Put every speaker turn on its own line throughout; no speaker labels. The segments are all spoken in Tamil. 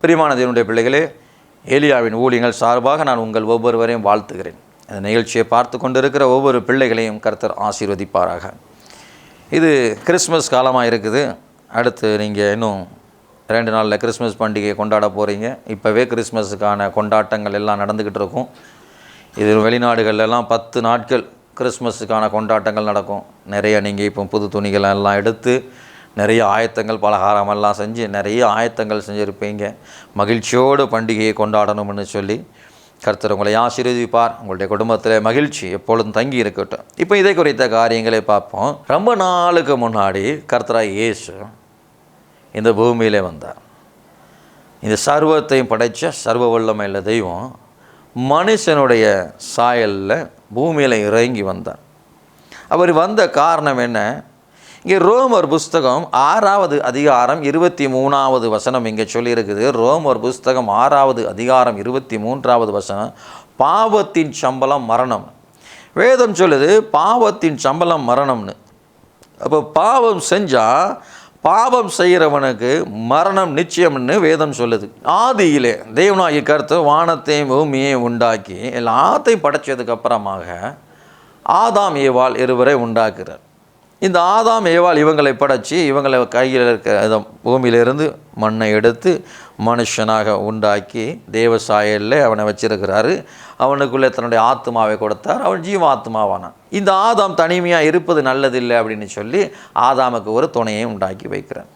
பிரியமான தேவனுடைய பிள்ளைகளே, ஏலியாவின் ஊழியங்கள் சார்பாக நான் உங்கள் ஒவ்வொருவரையும் வாழ்த்துகிறேன். இந்த நிகழ்ச்சியை பார்த்து கொண்டிருக்கிற ஒவ்வொரு பிள்ளைகளையும் கர்த்தர் ஆசீர்வதிப்பாராக. இது கிறிஸ்மஸ் காலமாக இருக்குது. அடுத்து நீங்கள் இன்னும் 2 நாளில் கிறிஸ்மஸ் பண்டிகையை கொண்டாட போகிறீங்க. இப்போவே கிறிஸ்மஸுக்கான கொண்டாட்டங்கள் எல்லாம் நடந்துக்கிட்டு இருக்கும். இது வெளிநாடுகள்லாம் 10 நாட்கள் கிறிஸ்மஸுக்கான கொண்டாட்டங்கள் நடக்கும். நிறைய நீங்கள் இப்போ புது துணிகளெல்லாம் எடுத்து நிறைய ஆயத்தங்கள், பலகாரமெல்லாம் செஞ்சு நிறைய ஆயத்தங்கள் செஞ்சுருப்பீங்க. மகிழ்ச்சியோடு பண்டிகையை கொண்டாடணும்னு சொல்லி கர்த்தர் உங்களை ஆசீர்வதிப்பார். உங்களுடைய குடும்பத்தில் மகிழ்ச்சி எப்பொழுதும் தங்கி இருக்கட்டும். இப்போ இதை குறித்த காரியங்களை பார்ப்போம். ரொம்ப நாளுக்கு முன்னாடி கர்த்தராய் இயேசு இந்த பூமியிலே வந்தார். இந்த சர்வத்தையும் படைத்த சர்வ வல்லமையுள்ள தெய்வம் மனுஷனுடைய சாயலில் பூமியில் இறங்கி வந்தார். அவர் வந்த காரணம் என்ன? இங்கே ரோமர் புஸ்தகம் 6வது அதிகாரம் 23வது வசனம் இங்கே சொல்லியிருக்குது. ரோமர் புஸ்தகம் 6வது அதிகாரம் 23வது வசனம், பாவத்தின் சம்பளம் மரணம். வேதம் சொல்லுது பாவத்தின் சம்பளம் மரணம்னு. அப்போ பாவம் செஞ்சால் பாவம் செய்கிறவனுக்கு மரணம் நிச்சயம்னு வேதம் சொல்லுது. ஆதியிலே தேவனாகிய கர்த்தர் வானத்தையும் பூமியையும் உண்டாக்கி எல்லாத்தையும் படைச்சதுக்கு அப்புறமாக ஆதாம் ஏவாள் இருவரை உண்டாக்குறார். இந்த ஆதாம் ஏவாள் இவங்களை படைச்சி இவங்களை கையில் இருக்க பூமியிலிருந்து மண்ணை எடுத்து மனுஷனாக உண்டாக்கி தேவசாயலில் அவனை வச்சிருக்கிறாரு. அவனுக்குள்ளே தன்னுடைய ஆத்மாவை கொடுத்தார். அவன் ஜீவாத்மாவானான். இந்த ஆதாம் தனிமையாக இருப்பது நல்லதில்லை அப்படின்னு சொல்லி ஆதாமுக்கு ஒரு துணையை உண்டாக்கி வைக்கிறார்.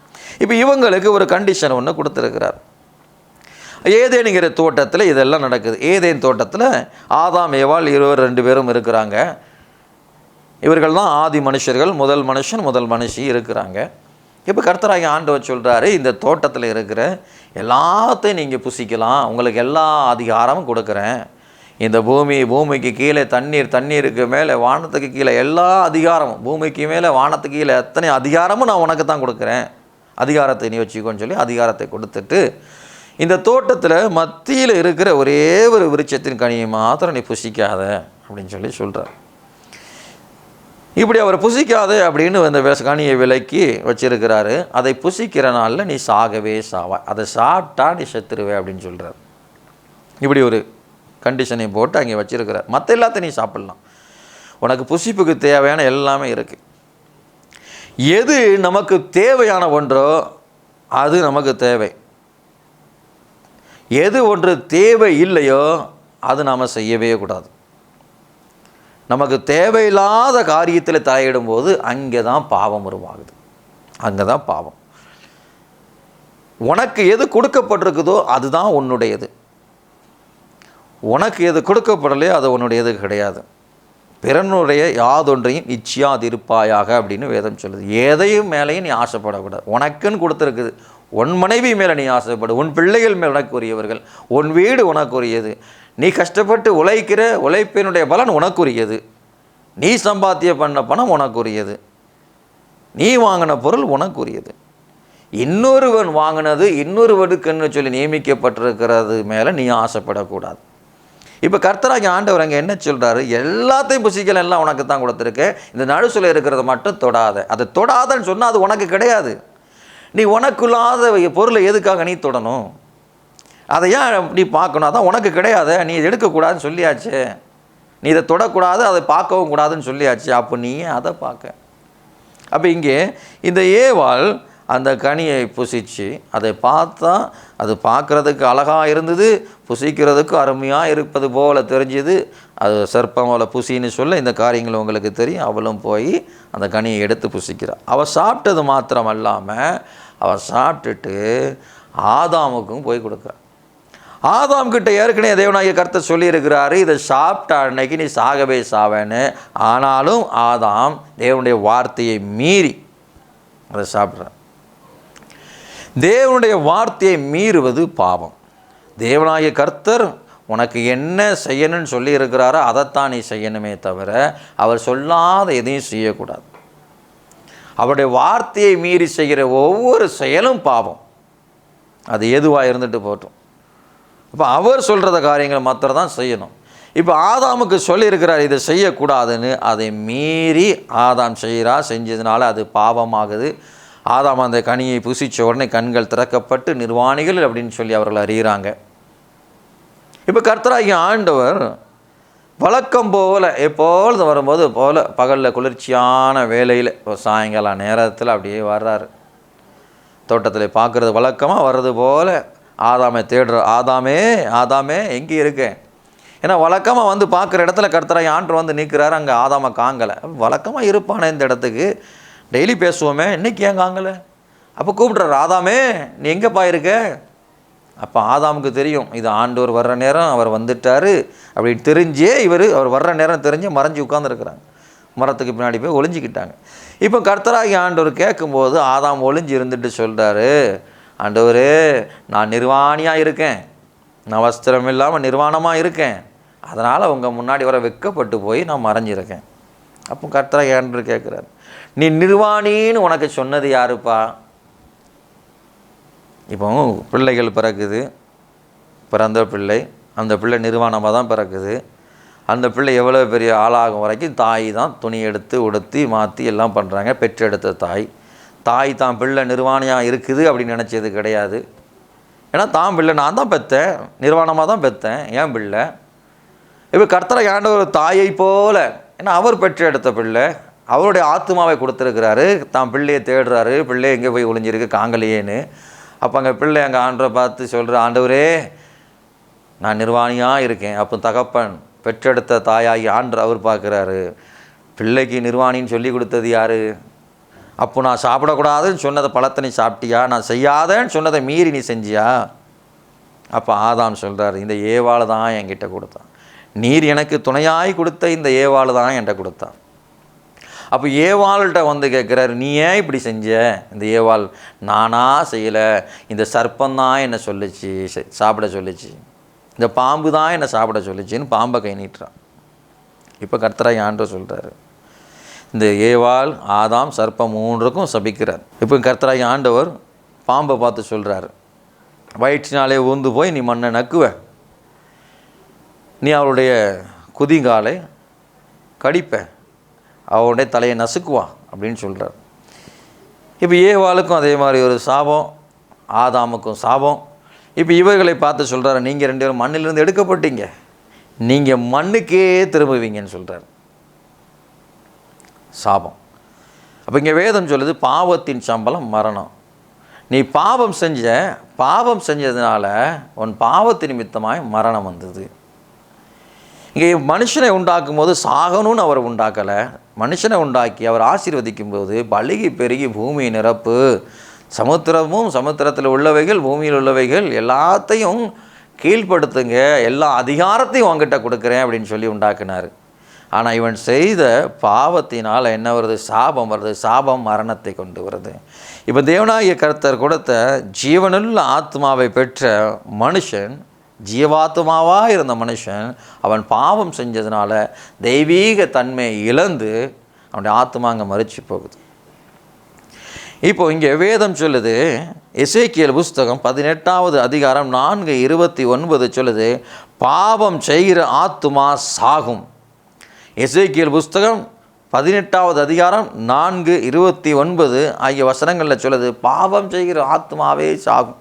இப்போ இவங்களுக்கு ஒரு கண்டிஷன் ஒன்று கொடுத்துருக்கிறார். ஏதேனுங்கிற தோட்டத்தில் இதெல்லாம் நடக்குது. ஏதேன் தோட்டத்தில் ஆதாம் ஏவாள் 2 பேரும் இருக்கிறாங்க. இவர்கள் தான் ஆதி மனுஷர்கள். முதல் மனுஷன் முதல் மனுஷி இருக்கிறாங்க. இப்போ கர்த்தராகி ஆண்டவர் சொல்கிறாரு, இந்த தோட்டத்தில் இருக்கிற எல்லாத்தையும் நீங்கள் புசிக்கலாம், உங்களுக்கு எல்லா அதிகாரமும் கொடுக்குறேன். இந்த பூமிக்கு கீழே தண்ணீருக்கு மேலே வானத்துக்கு கீழே எல்லா அதிகாரமும், பூமிக்கு மேலே வானத்துக்கு கீழே எத்தனை அதிகாரமும் நான் உனக்கு தான் கொடுக்குறேன், அதிகாரத்தை நீ வச்சுக்கோன்னு சொல்லி அதிகாரத்தை கொடுத்துட்டு இந்த தோட்டத்தில் மத்தியில் இருக்கிற ஒரே ஒரு விருட்சத்தின் கனியை மாத்திரம் நீ புசிக்காத அப்படின்னு சொல்லி சொல்கிறார். இப்படி அவர் புசிக்காது அப்படின்னு அந்த கனியை விலக்கி வச்சிருக்கிறாரு. அதை புசிக்கிற நாளில் நீ சாகவே சாவா, அதை சாப்பிட்டா நீ செத்துருவே அப்படின்னு சொல்கிறார். இப்படி ஒரு கண்டிஷனை போட்டு அங்கே வச்சிருக்கிறார். மற்ற எல்லாத்தையும் நீ சாப்பிட்லாம், உனக்கு புசிப்புக்கு தேவையான எல்லாமே இருக்குது. எது நமக்கு தேவையான ஒன்றோ அது நமக்கு தேவை. எது ஒன்று தேவை இல்லையோ அது நாம் செய்யவே கூடாது. நமக்கு தேவையில்லாத காரியத்தில் தலையிடும்போது அங்கே தான் பாவம் உருவாகுது. அங்கே தான் பாவம். உனக்கு எது கொடுக்கப்பட்டிருக்குதோ அதுதான் உன்னுடையது. உனக்கு எது கொடுக்கப்படலையோ அது உன்னுடையது கிடையாது. பிறனுடைய யாதொன்றையும் இச்சியாதிருப்பாயாக அப்படின்னு வேதம் சொல்லுது. எதையும் மேலேயும் நீ ஆசைப்படக்கூடாது. உனக்குன்னு கொடுத்துருக்குது. உன் மனைவி மேலே நீ ஆசைப்படு, உன் பிள்ளைகள் மேல் உனக்குரியவர்கள், உன் வீடு உனக்குரியது, நீ கஷ்டப்பட்டு உழைக்கிற உழைப்பினுடைய பலன் உனக்குரியது, நீ சம்பாத்திய பண்ண பணம் உனக்குரியது, நீ வாங்கின பொருள் உனக்குரியது. இன்னொருவன் வாங்கினது இன்னொருவனுக்குன்னு சொல்லி நியமிக்கப்பட்டிருக்கிறது மேலே நீ ஆசைப்படக்கூடாது. இப்போ கர்த்தராகி ஆண்டவர் அங்கே என்ன சொல்கிறாரு? எல்லாத்தையும் புசிக்கல, எல்லாம் உனக்கு தான் கொடுத்துருக்கேன், இந்த நடுசுல இருக்கிறத மட்டும் தொடாத. அதை தொடாதன்னு சொன்னால் அது உனக்கு கிடையாது. நீ உனக்குள்ளாத பொருளை எதுக்காக நீ தொடணும்? அதை ஏன் நீ பார்க்கணும்? அதான் உனக்கு கிடையாது, நீ இதை எடுக்கக்கூடாதுன்னு சொல்லியாச்சு. நீ இதை தொடக்கூடாது, அதை பார்க்கவும் கூடாதுன்னு சொல்லியாச்சு. அப்போ நீ அதை பார்க்க. அப்போ இங்கே இந்த ஏவாள் அந்த கனியை புசித்து அதை பார்த்தா அது பார்க்குறதுக்கு அழகாக இருந்தது, புசிக்கிறதுக்கு அருமையாக இருப்பது போல் தெரிஞ்சுது. அது சர்ப்பம் போல் புசின்னு சொல்ல இந்த காரியங்கள் உங்களுக்கு தெரியும். அவளும் போய் அந்த கனியை எடுத்து புசிக்கிறாள். அவள் சாப்பிட்டது மாத்திரம் அல்லாமல் அவள் சாப்பிட்டுட்டு ஆதாமுக்கும் போய் கொடுக்குறாள். ஆதாம் கிட்ட ஏற்கனவே தேவனாகிய கர்த்தர் சொல்லியிருக்கிறாரு, இதை சாப்பிட்ட அன்னைக்கு நீ சாகவே சாவேன்னு. ஆனாலும் ஆதாம் தேவனுடைய வார்த்தையை மீறி அதை சாப்பிட்றான். தேவனுடைய வார்த்தையை மீறுவது பாவம். தேவனாகிய கர்த்தர் உனக்கு என்ன செய்யணும்னு சொல்லியிருக்கிறாரோ அதைத்தான் நீ செய்யணுமே தவிர அவர் சொல்லாத எதையும் செய்யக்கூடாது. அவருடைய வார்த்தையை மீறி செய்கிற ஒவ்வொரு செயலும் பாவம். அது எதுவாக இருந்துட்டு போட்டும். இப்போ அவர் சொல்கிறத காரியங்களை மாத்திரம் தான் செய்யணும். இப்போ ஆதாமுக்கு சொல்லியிருக்கிறார் இதை செய்யக்கூடாதுன்னு, அதை மீறி ஆதாம் செய்கிறா. செஞ்சதுனால அது பாவமாகுது. ஆதாம் அந்த கனியை புசித்த உடனே கண்கள் திறக்கப்பட்டு நிர்வாணிகள் அப்படின்னு சொல்லி அவர்கள் அறிகிறாங்க. இப்போ கர்த்தராகிய ஆண்டவர் வழக்கம் போல் எப்பொழுது வரும்போது போல் பகலில் குளிர்ச்சியான வேலையில் ஒரு சாயங்காலம் நேரத்தில் அப்படியே வர்றாரு. தோட்டத்தில் பார்க்குறது வழக்கமாக வர்றது போல் ஆதாமை தேடுற, ஆதாமே ஆதாமே எங்கே இருக்கேன்? ஏன்னா வழக்கமாக வந்து பார்க்குற இடத்துல கர்த்தராகிய ஆண்டவர் வந்து நிற்கிறாரு. அங்கே ஆதாமை காங்கலை. வழக்கமாக இருப்பானே இந்த இடத்துக்கு, டெய்லி பேசுவோமே, இன்றைக்கி ஏன் காங்கலை? அப்போ கூப்பிட்றாரு, ஆதாமே நீ எங்கேப்பா இருக்க? அப்போ ஆதாமுக்கு தெரியும் இது ஆண்டவர் வர்ற நேரம், அவர் வந்துட்டார் அப்படி தெரிஞ்சே அவர் வர்ற நேரம் தெரிஞ்சு மறைஞ்சி உட்காந்துருக்குறாங்க. மரத்துக்கு பின்னாடி போய் ஒளிஞ்சிக்கிட்டாங்க. இப்போ கர்த்தராகி ஆண்டவர் கேட்கும்போது ஆதாம் ஒளிஞ்சு இருந்துட்டு சொல்கிறாரு, ஆண்டவரே நான் நிர்வாணியாக இருக்கேன், நான் வஸ்திரம் இல்லாமல் நிர்வாணமாக இருக்கேன், அதனால் உங்கள் முன்னாடி வர வெட்கப்பட்டு போய் நான் மறைஞ்சிருக்கேன். அப்போ கர்த்தராகி ஆண்டவர் கேட்குறாரு, நீ நிர்வாணின்னு உனக்கு சொன்னது யாருப்பா? இப்போ பிள்ளைகள் பிறக்குது, பிறந்த பிள்ளை, அந்த பிள்ளை நிர்வாணமாக தான் பிறக்குது. அந்த பிள்ளை எவ்வளோ பெரிய ஆளாகும் வரைக்கும் தாய் தான் துணி எடுத்து உடுத்தி மாற்றி எல்லாம் பண்ணுறாங்க. பெற்றெடுத்த தாய் தான் பிள்ளை நிர்வாணியாக இருக்குது அப்படின்னு நினச்சது கிடையாது. ஏன்னா தான் பிள்ளை நான் தான் பெற்றேன், நிர்வாணமாக தான் பெற்றேன், ஏன் பிள்ளை. இப்போ கர்த்தராகிய ஆண்டவர் தாயை போல், ஏன்னா அவர் பெற்றெடுத்த பிள்ளை, அவருடைய ஆத்மாவை கொடுத்துருக்கிறாரு, தான் பிள்ளையை தேடுறாரு, பிள்ளை எங்கே போய் ஒளிஞ்சிருக்கு காங்கலையேன்னு. அப்போ அங்கே பிள்ளை அங்கே ஆண்டவரை பார்த்து சொல்கிற, ஆண்டவரே நான் நிர்வாணியாக இருக்கேன். அப்போ தகப்பன் பெற்றெடுத்த தாயாகி ஆண்டவர் அவர் பார்க்குறாரு, பிள்ளைக்கு நிர்வாணின்னு சொல்லி கொடுத்தது யார்? அப்போ நான் சாப்பிடக்கூடாதுன்னு சொன்னதை பழத்தை நீ சாப்பிட்டியா? நான் செய்யாதேன்னு சொன்னதை மீறி நீ செஞ்சியா? அப்போ ஆதாம் சொல்கிறார், இந்த ஏவாள் தான் என்கிட்ட கொடுத்தான், நீர் எனக்கு துணையாய் கொடுத்த இந்த ஏவாள் தான் என்கிட்ட கொடுத்தான். அப்போ ஏவாள்கிட்ட வந்து கேட்குறாரு, நீ ஏன் இப்படி செஞ்ச? இந்த ஏவாள் நானாக செய்யலை, இந்த சர்ப்பந்தான் என்னை சொல்லிச்சு சாப்பிட சொல்லிச்சு, இந்த பாம்பு தான் என்னை சாப்பிட சொல்லிச்சின்னு பாம்பை கை நீட்டுறான். இப்போ கர்த்தராகிய ஆண்டவர் சொல்கிறாரு, இந்த ஏவாள் ஆதாம் சர்ப்பம் மூன்றுக்கும் சபிக்கிறார். இப்போ கர்த்தராகிய ஆண்டவர் பாம்பை பார்த்து சொல்கிறாரு, வயிற்றினாலே ஊந்து போய் நீ மண்ணை நக்குவ, நீ அவளுடைய குதிங்காலை கடிப்ப, அவனுடைய தலையை நசுக்குவான் அப்படின்னு சொல்கிறார். இப்போ ஏவாளுக்கும் அதே மாதிரி ஒரு சாபம், ஆதாமுக்கும் சாபம். இப்போ இவர்களை பார்த்து சொல்கிறாரு, நீங்கள் 2 பேரும் மண்ணிலிருந்து எடுக்கப்பட்டீங்க, நீங்கள் மண்ணுக்கே திரும்புவீங்கன்னு சொல்கிறார். சாபம். அப்போ இங்கே வேதம் சொல்லுது, பாவத்தின் சம்பளம் மரணம். நீ பாவம் செஞ்சதுனால உன் பாவத்தின் நிமித்தமாய் மரணம் வந்தது. இங்கே மனுஷனை உண்டாக்கும் போது சாகணும்னு அவர் உண்டாக்கலை, மனுஷனை உண்டாக்கி அவர் ஆசீர்வதிக்கும் போது பலுகி பெருகி பூமியை நிரப்பு, சமுத்திரமும் சமுத்திரத்தில் உள்ளவைகள் பூமியில் உள்ளவைகள் எல்லாத்தையும் கீழ்ப்படுத்துங்க, எல்லா அதிகாரத்தையும் உங்ககிட்ட கொடுக்குறேன் அப்படின்னு சொல்லி உண்டாக்குனார். ஆனால் இவன் செய்த பாவத்தினால் என்ன வருது? சாபம் வருது. சாபம் மரணத்தை கொண்டு வருது. இப்போ தேவனாகிய கர்த்தர் கொடுத்த ஜீவனுள்ள ஆத்மாவை பெற்ற மனுஷன், ஜீவாத்மாவாக இருந்த மனுஷன், அவன் பாவம் செஞ்சதுனால தெய்வீக தன்மையை இழந்து அவனுடைய ஆத்மா அங்கே மறிச்சு போகுது. இப்போ இங்கே வேதம் சொல்லுது, எசேக்கியேல் புஸ்தகம் 18வது அதிகாரம் 4:29 சொல்லுது, பாவம் செய்கிற ஆத்மா சாகும். எசேக்கியேல் புஸ்தகம் 18வது அதிகாரம் 4:29 ஆகிய வசனங்களில் சொல்லுது, பாவம் செய்கிற ஆத்மாவே சாகும்.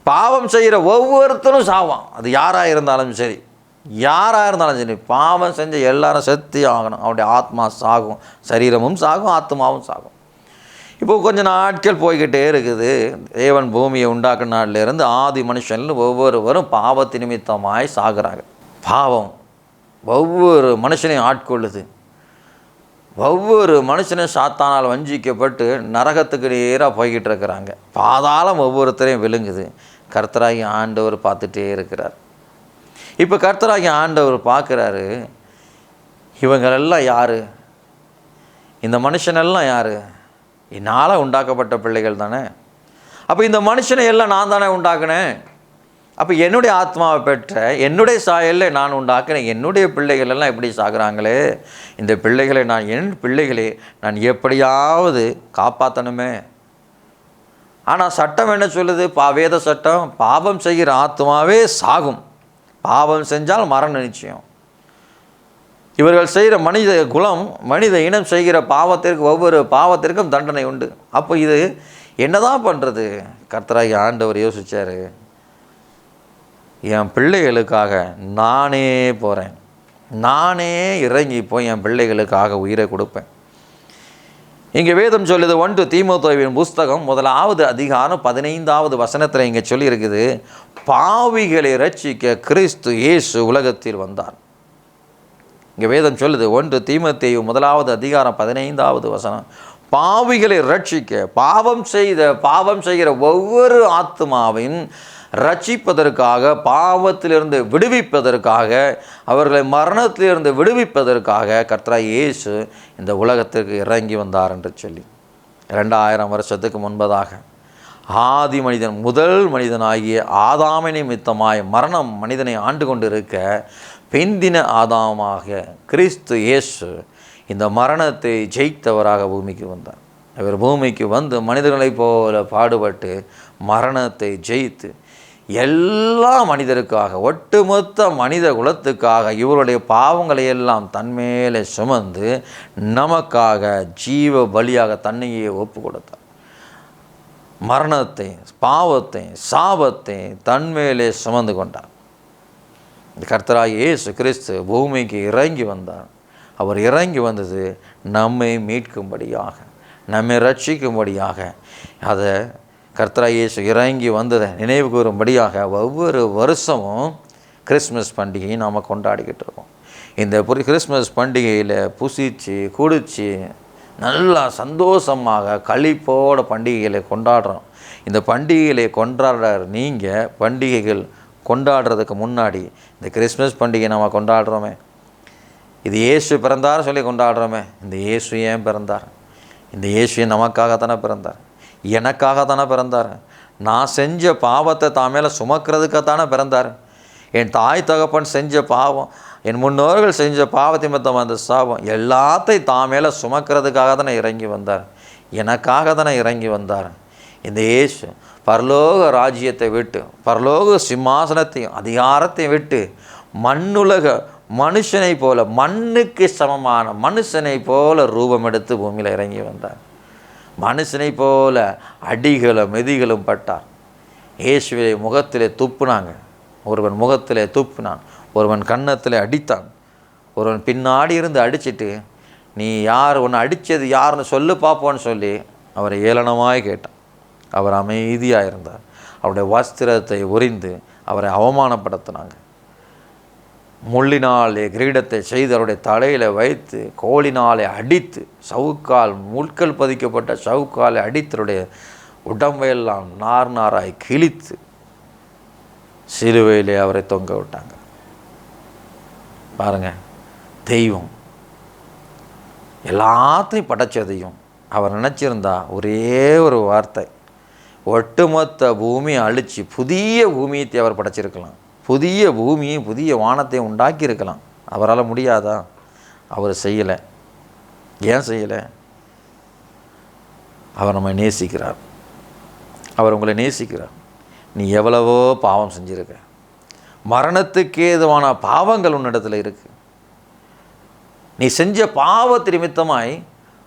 பாவம் செய்கிற ஒவ்வொருத்தரும் சாவான். அது யாராக இருந்தாலும் சரி, பாவம் செஞ்ச எல்லாரும் செத்து ஆகணும். அவனுடைய ஆத்மா சாகும், சரீரமும் சாகும், ஆத்மாவும் சாகும். இப்போது கொஞ்சம் நாட்கள் போய்கிட்டே இருக்குது. தேவன் பூமியை உண்டாக்குன நாளிலிருந்து ஆதி மனுஷன்ல ஒவ்வொருவரும் பாவத்து நிமித்தமாய் சாகுறாங்க. பாவம் ஒவ்வொரு மனுஷனையும் ஆட்கொள்ளுது. ஒவ்வொரு மனுஷனும் சாத்தானால் வஞ்சிக்கப்பட்டு நரகத்துக்கு நேராக போய்கிட்டு இருக்கிறாங்க. பாதாளம் ஒவ்வொருத்தரையும் விழுங்குது. கர்த்தராகிய ஆண்டவர் பார்த்துட்டே இருக்கிறார். இப்போ கர்த்தராகிய ஆண்டவர் பார்க்குறாரு, இவங்களெல்லாம் யார்? இந்த மனுஷனெல்லாம் யார்? என்னால் உண்டாக்கப்பட்ட பிள்ளைகள் தானே. அப்போ இந்த மனுஷனை எல்லாம் நான் தானே உண்டாக்குனேன். அப்போ என்னுடைய ஆத்மாவை பெற்ற என்னுடைய சாயலில் நான் உண்டாக்குனேன். என்னுடைய பிள்ளைகள் எல்லாம் எப்படி சாகுறாங்களே, இந்த பிள்ளைகளை என் பிள்ளைகளை நான் எப்படியாவது காப்பாற்றணுமே. ஆனால் சட்டம் என்ன சொல்லுது? வேத சட்டம், பாவம் செய்கிற ஆத்மாவே சாகும், பாவம் செஞ்சால் மரண நிச்சயம். இவர்கள் செய்கிற மனித குலம், மனித இனம் செய்கிற பாவத்திற்கு ஒவ்வொரு பாவத்திற்கும் தண்டனை உண்டு. அப்போ இது என்னதான் பண்ணுறது? கர்த்தராகிய ஆண்டவர் யோசித்தார், என் பிள்ளைகளுக்காக நானே போகிறேன், நானே இறங்கி போய் என் பிள்ளைகளுக்காக உயிரை கொடுப்பேன். இங்கே வேதம் சொல்லுது, 1 தீமோத்தேயுவின் புஸ்தகம் 1வது அதிகாரம் 15வது வசனத்தில் இங்கே சொல்லியிருக்குது, பாவிகளை ரட்சிக்க கிறிஸ்து இயேசு உலகத்தில் வந்தார். இங்கே வேதம் சொல்லுது 1 தீமோத்தேயு 1வது அதிகாரம் 15வது வசனம், பாவிகளை ரட்சிக்க, பாவம் செய்கிற ஒவ்வொரு ஆத்மாவையும் ரட்சிப்பதற்காக, பாவத்திலிருந்து விடுவிப்பதற்காக, அவர்களை மரணத்திலிருந்து விடுவிப்பதற்காக கர்த்தராகிய இயேசு இந்த உலகத்திற்கு இறங்கி வந்தார் என்று சொல்லி 2000 வருஷத்துக்கு முன்பதாக ஆதி மனிதன், முதல் மனிதனாகிய ஆதாமை நிமித்தமாய் மரணம் மனிதனை ஆண்டு கொண்டு இருக்க, பிந்தின ஆதாமாக கிறிஸ்து இயேசு இந்த மரணத்தை ஜெயித்தவராக பூமிக்கு வந்தார். அவர் பூமிக்கு வந்து மனிதர்களைப் போல பாடுபட்டு மரணத்தை ஜெயித்து எல்லா மனிதருக்காக, ஒட்டுமொத்த மனித குலத்துக்காக இவருடைய பாவங்களை எல்லாம் தன்மேலே சுமந்து நமக்காக ஜீவ பலியாக தன்னையே ஒப்பு கொடுத்தார். மரணத்தை, பாவத்தை, சாபத்தை தன்மேலே சுமந்து கொண்டார். கர்த்தராகிய இயேசு கிறிஸ்து பூமிக்கு இறங்கி வந்தார். அவர் இறங்கி வந்தது நம்மை மீட்கும்படியாக, நம்மை ரட்சிக்கும்படியாக. அதை கர்த்தராகிய இயேசு இறங்கி வந்ததை நினைவு கூறும்படியாக ஒவ்வொரு வருஷமும் கிறிஸ்மஸ் பண்டிகையை நாம் கொண்டாடிக்கிட்டு இருக்கோம். இந்த கிறிஸ்மஸ் பண்டிகையில் புசித்து குடித்து நல்லா சந்தோஷமாக களிப்போட பண்டிகைகளை கொண்டாடுறோம். இந்த பண்டிகைகளை கொண்டாடுற நீங்கள் பண்டிகைகள் கொண்டாடுறதுக்கு முன்னாடி இந்த கிறிஸ்மஸ் பண்டிகை நம்ம கொண்டாடுறோமே, இது இயேசு பிறந்தார் சொல்லி கொண்டாடுறோமே, இந்த இயேசு ஏன் பிறந்தார்? இந்த இயேசு நமக்காகத்தானே பிறந்தார், எனக்காகத்தானே பிறந்தார். நான் செஞ்ச பாவத்தை தான் மேலே சுமக்கிறதுக்காகத்தானே பிறந்தார். என் தாய் தகப்பன் செஞ்ச பாவம், என் முன்னோர்கள் செஞ்ச பாவத்தை மொத்தம் அந்த சாபம் எல்லாத்தையும் தான் மேலே சுமக்கிறதுக்காக தானே இறங்கி வந்தார், எனக்காக தானே இறங்கி வந்தார். இந்த இயேசு பரலோக ராஜ்யத்தை விட்டு, பரலோக சிம்மாசனத்தையும் அதிகாரத்தையும் விட்டு மண்ணுலக மனுஷனை போல, மண்ணுக்கு சமமான மனுஷனை போல ரூபம் எடுத்து பூமியில் இறங்கி வந்தார். மனுஷனை போல அடிகளும் மெதிகளும் பட்டார். இயேசுவை முகத்திலே துப்புனாங்க. ஒருவன் முகத்திலே துப்பினான், ஒருவன் கன்னத்திலே அடித்தான், ஒருவன் பின்னாடி இருந்து அடிச்சிட்டு நீ யார், உன்னை அடித்தது யாருன்னு சொல்லு பார்ப்போன்னு சொல்லி அவரை ஏளனமாய் கேட்டான். அவர் அமைதியாக இருந்தார். அவருடைய வஸ்திரத்தை உரிந்து அவரை அவமானப்படுத்தினாங்க. முள்ளினாலே கிரீடத்தை செய்து அவருடைய தலையில் வைத்து கோலினாலே அடித்து, சவுக்கால் முட்கள் பதிக்கப்பட்ட சவுக்காலை அடித்தருடைய உடம்பையெல்லாம் நார் நாராய் கிழித்து சிலுவையிலே அவரை தொங்க விட்டாங்க. பாருங்க, தெய்வம் எல்லாத்தையும் படைச்சதையும் அவர் நினச்சிருந்தா ஒரே ஒரு வார்த்தை, ஒட்டுமொத்த பூமியை அழித்து புதிய பூமியை அவர் படைச்சிருக்கலாம், புதிய பூமியும் புதிய வானத்தையும் உண்டாக்கியிருக்கலாம். அவரால் முடியாதா? அவர் செய்யலை. ஏன் செய்யலை? அவர் நம்மை நேசிக்கிறார். அவர் உங்களை நேசிக்கிறார். நீ எவ்வளவோ பாவம் செஞ்சுருக்க, மரணத்துக்கு ஏதுவான பாவங்கள் உன்னிடத்தில் இருக்குது. நீ செஞ்ச பாவத்து நிமித்தமாய்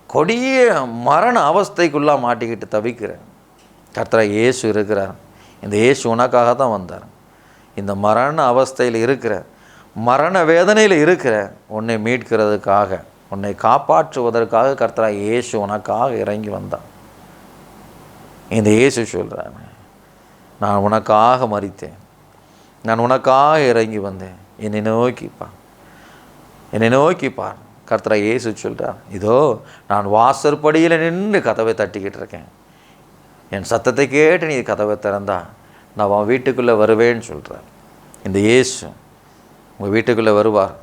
கொடிய மரண அவஸ்தைக்குள்ளே மாட்டிக்கிட்டு தவிக்கிற. கர்த்தராகிய இயேசு இருக்கிறார். இந்த இயேசு உனக்காக தான் வந்தார். இந்த மரண அவஸ்தையில் இருக்கிற, மரண வேதனையில் இருக்கிற உன்னை மீட்கிறதுக்காக, உன்னை காப்பாற்றுவதற்காக கர்த்தராகிய இயேசு உனக்காக இறங்கி வந்தான். இந்த இயேசு சொல்கிறார், நான் உனக்காக மரித்தேன், நான் உனக்காக இறங்கி வந்தேன், என்னை நோக்கிப்பார், என்னை நோக்கிப்பார். கர்த்தராகிய இயேசு சொல்கிறார், இதோ நான் வாசற்படியில் நின்று கதவை தட்டிக்கிட்டு இருக்கேன், என் சத்தத்தை கேட்டு நீ கதவை திறந்தா நான் உன் வீட்டுக்குள்ளே வருவேன்னு சொல்கிறார். இந்த இயேசு உங்கள் வீட்டுக்குள்ளே வருவார்.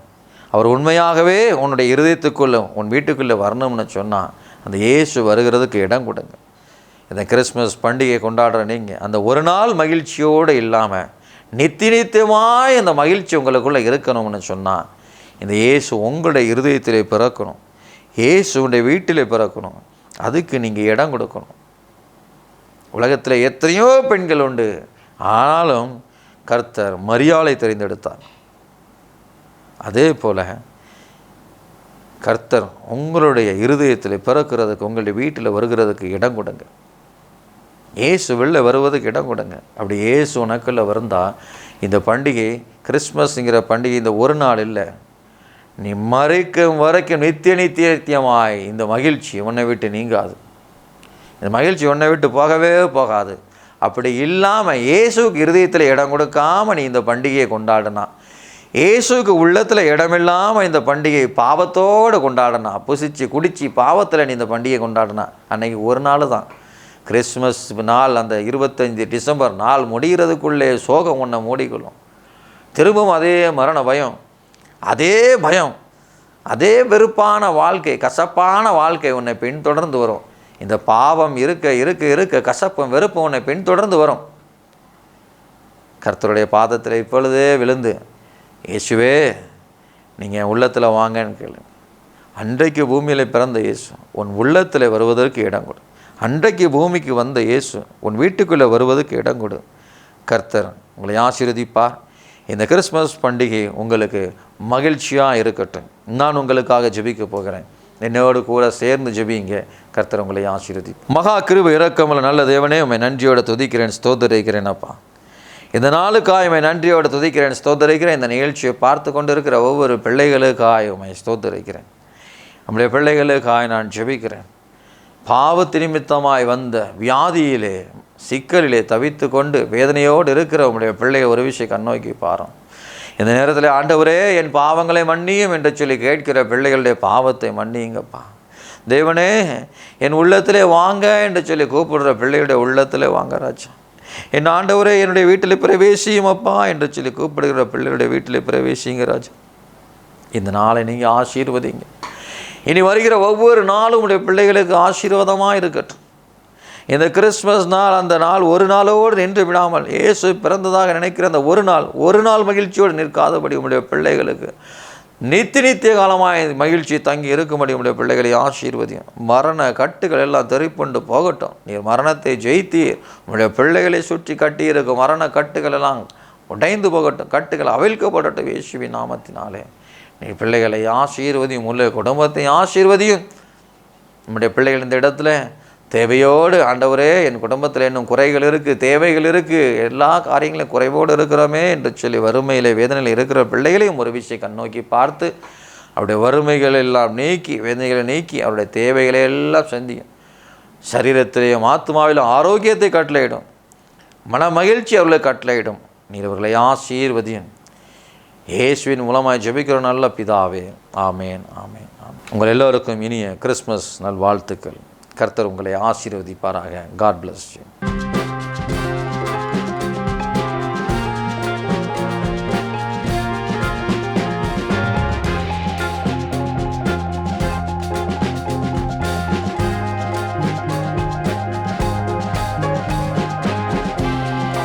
அவர் உண்மையாகவே உன்னுடைய இருதயத்துக்குள்ளே, உன் வீட்டுக்குள்ளே வரணும்னு சொன்னால் அந்த இயேசு வருகிறதுக்கு இடம் கொடுங்க. இந்த கிறிஸ்மஸ் பண்டிகை கொண்டாடுற நீங்கள் அந்த ஒரு நாள் மகிழ்ச்சியோடு இல்லாமல் நித்தியமாய் அந்த மகிழ்ச்சி உங்களுக்குள்ளே இருக்கணும்னு சொன்னால் இந்த இயேசு உங்களுடைய இருதயத்திலே பிறக்கணும், இயேசு உங்களுடைய வீட்டிலே பிறக்கணும். அதுக்கு நீங்கள் இடம் கொடுக்கணும். உலகத்தில் எத்தனையோ பெண்கள் உண்டு, ஆனாலும் கர்த்தர் மரியாளை தெரிந்தெடுத்தார். அதே போல் கர்த்தர் உங்களுடைய இருதயத்தில் பிறக்கிறதுக்கு, உங்களுடைய வீட்டில் வருகிறதுக்கு இடம் கொடுங்க. இயேசு வெளில வருவதுக்கு இடம் கொடுங்க. அப்படி இயேசு உனக்குள்ளே வந்தால் இந்த பண்டிகை, கிறிஸ்மஸ்ங்கிற பண்டிகை இந்த ஒரு நாள் இல்லை, நீ மறைக்கும் வரைக்கும் நித்தியமாய் இந்த மகிழ்ச்சி உன்னை விட்டு நீங்காது. இந்த மகிழ்ச்சி உன்னை விட்டு போகவே போகாது. அப்படி இல்லாமல் இயேசுக்கு இருதயத்தில் இடம் கொடுக்காமல் நீ இந்த பண்டிகையை கொண்டாடினா, இயேசுக்கு உள்ளத்தில் இடமில்லாமல் இந்த பண்டிகை பாவத்தோடு கொண்டாடினா, புசிச்சு குடிச்சு பாவத்தில் நீ இந்த பண்டிகை கொண்டாடினா, அன்னைக்கு ஒரு நாள் தான் கிறிஸ்மஸ் நாள். அந்த 25 டிசம்பர் நாள் முடிகிறதுக்குள்ளே சோகம் உன்னை மூடிக்கொள்ளும். திரும்பவும் அதே மரண பயம், அதே பயம், அதே வெறுப்பான வாழ்க்கை, கசப்பான வாழ்க்கை உன்னை பின்தொடர்ந்து வரும். இந்த பாவம் இருக்க இருக்க இருக்க கசப்பும் வெறுப்பும் உன்னை பின்தொடர்ந்து வரும். கர்த்தருடைய பாதத்தில் இப்பொழுதே விழுந்து, இயேசுவே நீங்கள் உள்ளத்தில் வாங்கன்னு கேளு. அன்றைக்கு பூமியில் பிறந்த இயேசு உன் உள்ளத்தில் வருவதற்கு இடம் கொடு. அன்றைக்கு பூமிக்கு வந்த இயேசு உன் வீட்டுக்குள்ளே வருவதற்கு இடம் கொடு. கர்த்தர் உங்களை ஆசீர்வதிப்பார். இந்த கிறிஸ்மஸ் பண்டிகை உங்களுக்கு மகிழ்ச்சியாக இருக்கட்டும். நான் உங்களுக்காக ஜெபிக்க போகிறேன். என்னோடு கூட சேர்ந்து ஜெபிங்க. கர்த்தர் உங்களை ஆசீர்வதி. மகா கிருபை இரக்கமுள்ள நல்ல தேவனே, உம்மை நன்றியோடு துதிக்கிறேன், ஸ்தோத்திரிக்கிறேன் அப்பா. இந்த நாளுக்காய் உம்மை நன்றியோடு துதிக்கிறேன், ஸ்தோத்திரிக்கிறேன். இந்த நிகழ்ச்சியை பார்த்து கொண்டு இருக்கிற ஒவ்வொரு பிள்ளைகளுக்காய் உம்மை ஸ்தோத்திரிக்கிறேன். நம்முடைய பிள்ளைகளுக்காய் நான் ஜெபிக்கிறேன். பாவத்து நிமித்தமாய் வந்த வியாதியிலே, சிக்கலிலே தவித்து கொண்டு வேதனையோடு இருக்கிற உம்முடைய பிள்ளையை ஒரு விஷயம் கண்ணோக்கி பாரும். இந்த நேரத்தில் ஆண்டவரே என் பாவங்களை மன்னியும் என்று சொல்லி கேட்கிற பிள்ளைகளுடைய பாவத்தை மன்னியுங்கப்பா. தேவனே என் உள்ளத்திலே வாங்க என்று சொல்லி கூப்பிடுற பிள்ளைகளுடைய உள்ளத்திலே வாங்க ராஜா. என் ஆண்டவரே என்னுடைய வீட்டில் பிரவேசியும் அப்பா என்று சொல்லி கூப்பிடுகிற பிள்ளைகளுடைய வீட்டில் பிரவேசிங்க ராஜா. இந்த நாளை நீங்கள் ஆசீர்வதிங்க. இனி வருகிற ஒவ்வொரு நாளும் உடைய பிள்ளைகளுக்கு ஆசீர்வாதமாக இருக்கட்டும். இந்த கிறிஸ்மஸ் நாள், அந்த நாள் ஒரு நாளோடு நின்று விடாமல், இயேசு பிறந்ததாக நினைக்கிற அந்த ஒரு நாள் மகிழ்ச்சியோடு நிற்காதபடி உடைய பிள்ளைகளுக்கு நித்திய காலமாக மகிழ்ச்சி தங்கி இருக்கும்படி உடைய பிள்ளைகளை ஆசீர்வதியும். மரண கட்டுகள் எல்லாம் தெரிப்புண்டு போகட்டும். நீர் மரணத்தை ஜெயித்தீர். உடைய பிள்ளைகளை சுற்றி கட்டியிருக்கும் மரண கட்டுகள் எல்லாம் உடைந்து போகட்டும். கட்டுகள் அவிழ்க்கப்படட்டும் இயேசுவின் நாமத்தினாலே. நீ பிள்ளைகளை ஆசீர்வதியும், உள்ள குடும்பத்தை ஆசீர்வதியும். நம்முடைய பிள்ளைகள் இந்த இடத்துல தேவையோடு, ஆண்டவரே என் குடும்பத்தில் இன்னும் குறைகள் இருக்குது, தேவைகள் இருக்குது, எல்லா காரியங்களும் குறைவோடு இருக்கிறோமே என்று சொல்லி வறுமையில் வேதனையில் இருக்கிற பிள்ளைகளையும் ஒரு விஷயம் கண்ணோக்கி பார்த்து அவருடைய வறுமைகள் எல்லாம் நீக்கி, வேதனைகளை நீக்கி, அவருடைய தேவைகளை எல்லாம் சந்தியும். சரீரத்திலேயும் ஆத்மாவிலும் ஆரோக்கியத்தை கட்டளையிடும். மன மகிழ்ச்சி அவர்களை கட்டளையிடும். நீர் அவர்களை ஆசீர்வதியும். இயேசுவின் மூலமாக ஜெபிக்கிற நல்ல பிதாவே, ஆமேன் ஆமேன் ஆமேன். உங்கள் எல்லோருக்கும் இனிய கிறிஸ்மஸ் நல்வாழ்த்துக்கள். கர்த்தர் உங்களை ஆசீர்வதிப்பாராக. God bless you.